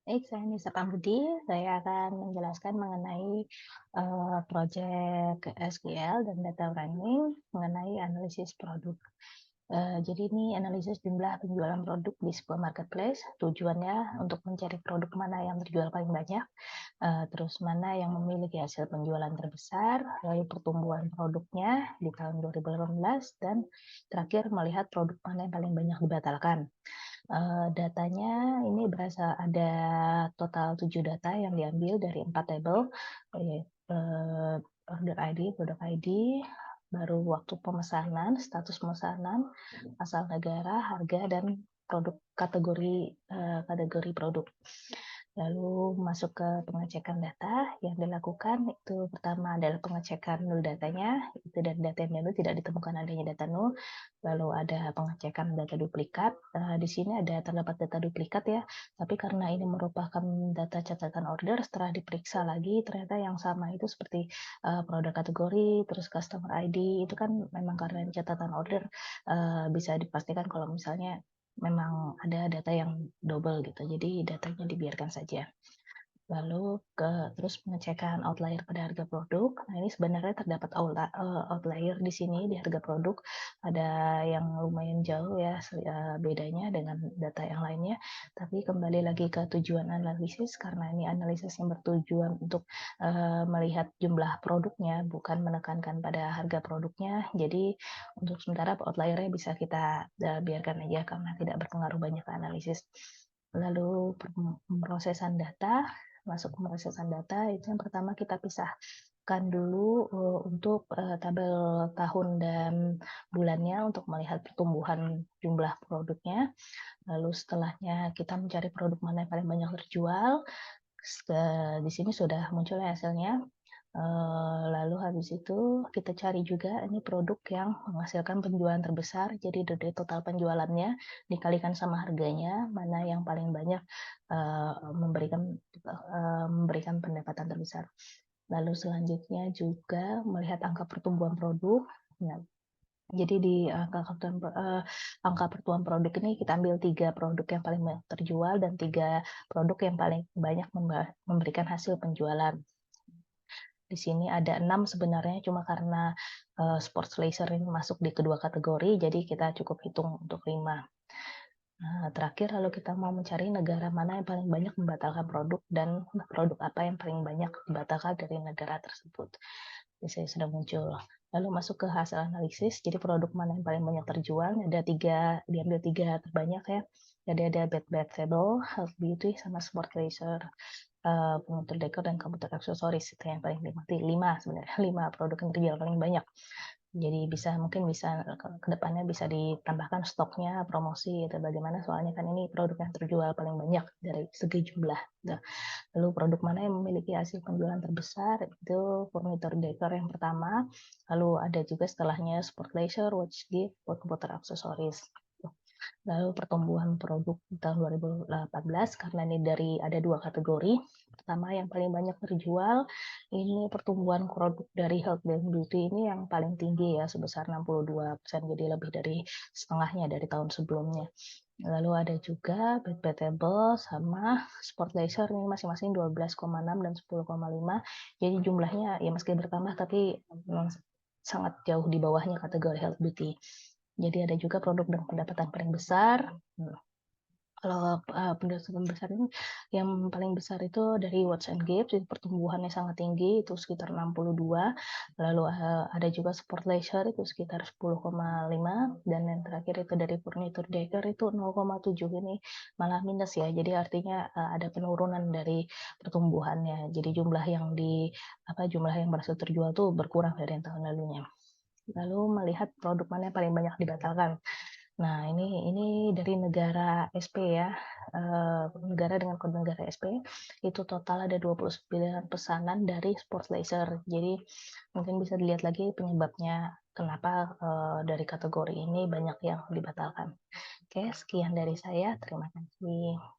Baik, saya Nisa Pambudi. Saya akan menjelaskan mengenai project SQL dan data wrangling mengenai analisis produk. Jadi ini analisis jumlah penjualan produk di sebuah marketplace. Tujuannya untuk mencari produk mana yang terjual paling banyak, terus mana yang memiliki hasil penjualan terbesar, lalu pertumbuhan produknya di tahun 2018, dan terakhir melihat produk mana yang paling banyak dibatalkan. Datanya ini berasa ada total 7 data yang diambil dari 4 tabel, order ID, produk ID, baru waktu pemesanan, status pemesanan, asal negara, harga, dan produk kategori produk. Lalu masuk ke pengecekan data. Yang dilakukan itu pertama adalah pengecekan nul datanya, itu dari data yang baru tidak ditemukan adanya data nul. Lalu ada pengecekan data duplikat. Di sini terdapat data duplikat ya, tapi karena ini merupakan data catatan order, setelah diperiksa lagi ternyata yang sama itu seperti produk kategori, terus customer ID, itu kan memang karena ini catatan order, bisa dipastikan kalau misalnya memang ada data yang double gitu, jadi datanya dibiarkan saja. Lalu terus pengecekan outlier pada harga produk. Nah, ini sebenarnya terdapat outlier di sini di harga produk. Ada yang lumayan jauh ya bedanya dengan data yang lainnya. Tapi kembali lagi ke tujuan analisis, karena ini analisis yang bertujuan untuk melihat jumlah produknya, bukan menekankan pada harga produknya. Jadi untuk sementara outliernya bisa kita biarkan aja karena tidak berpengaruh banyak ke analisis. Lalu pemrosesan data. Masuk pemrosesan data, itu yang pertama kita pisahkan dulu untuk tabel tahun dan bulannya untuk melihat pertumbuhan jumlah produknya. Lalu setelahnya kita mencari produk mana yang paling banyak terjual. Di sini sudah muncul hasilnya. Lalu habis itu kita cari juga ini produk yang menghasilkan penjualan terbesar, jadi dari total penjualannya dikalikan sama harganya, mana yang paling banyak memberikan pendapatan terbesar. Lalu selanjutnya juga melihat angka pertumbuhan produk. Nah, jadi di angka pertumbuhan produk ini kita ambil 3 produk yang paling banyak terjual dan 3 produk yang paling banyak memberikan hasil penjualan. Di sini ada 6 sebenarnya, cuma karena sports leisure ini masuk di kedua kategori, jadi kita cukup hitung untuk 5. Nah, terakhir lalu kita mau mencari negara mana yang paling banyak membatalkan produk dan produk apa yang paling banyak dibatalkan dari negara tersebut. Di sini sudah muncul. Lalu masuk ke hasil analisis, jadi produk mana yang paling banyak terjual, diambil 3 terbanyak ya. Jadi ada bed table, health beauty, sama sport leisure, penguntur dekor, dan komputer aksesoris. Itu yang paling dinikmati. 5 sebenarnya, 5 produk yang terjual paling banyak. Jadi mungkin bisa ke depannya bisa ditambahkan stoknya, promosi, atau bagaimana, soalnya kan ini produk yang terjual paling banyak dari segi jumlah. Nah, lalu produk mana yang memiliki hasil penjualan terbesar, itu furnitur dekor yang pertama, lalu ada juga setelahnya sport leisure, watch gift, komputer aksesoris. Lalu pertumbuhan produk di tahun 2018, karena ini ada 2 kategori. Pertama yang paling banyak terjual, ini pertumbuhan produk dari health dan beauty ini yang paling tinggi ya, sebesar 62%, jadi lebih dari setengahnya dari tahun sebelumnya. Lalu ada juga bed table sama sport leisure, ini masing-masing 12,6 dan 10,5. Jadi jumlahnya ya meski bertambah tapi memang sangat jauh di bawahnya kategori health beauty. Jadi ada juga produk dengan pendapatan paling besar. Kalau pendapatan besar ini yang paling besar itu dari watch and gift, itu pertumbuhannya sangat tinggi, itu sekitar 62. Lalu ada juga sport leisure itu sekitar 10,5, dan yang terakhir itu dari furnitur decor itu 0,7, ini malah minus ya. Jadi artinya ada penurunan dari pertumbuhannya. Jadi jumlah yang berhasil terjual tuh berkurang dari yang tahun lalunya. Lalu melihat produk mana yang paling banyak dibatalkan. Nah, ini dari negara SP ya, negara dengan kode negara SP, itu total ada 29 pesanan dari sports leisure. Jadi mungkin bisa dilihat lagi penyebabnya kenapa dari kategori ini banyak yang dibatalkan. Oke, sekian dari saya. Terima kasih.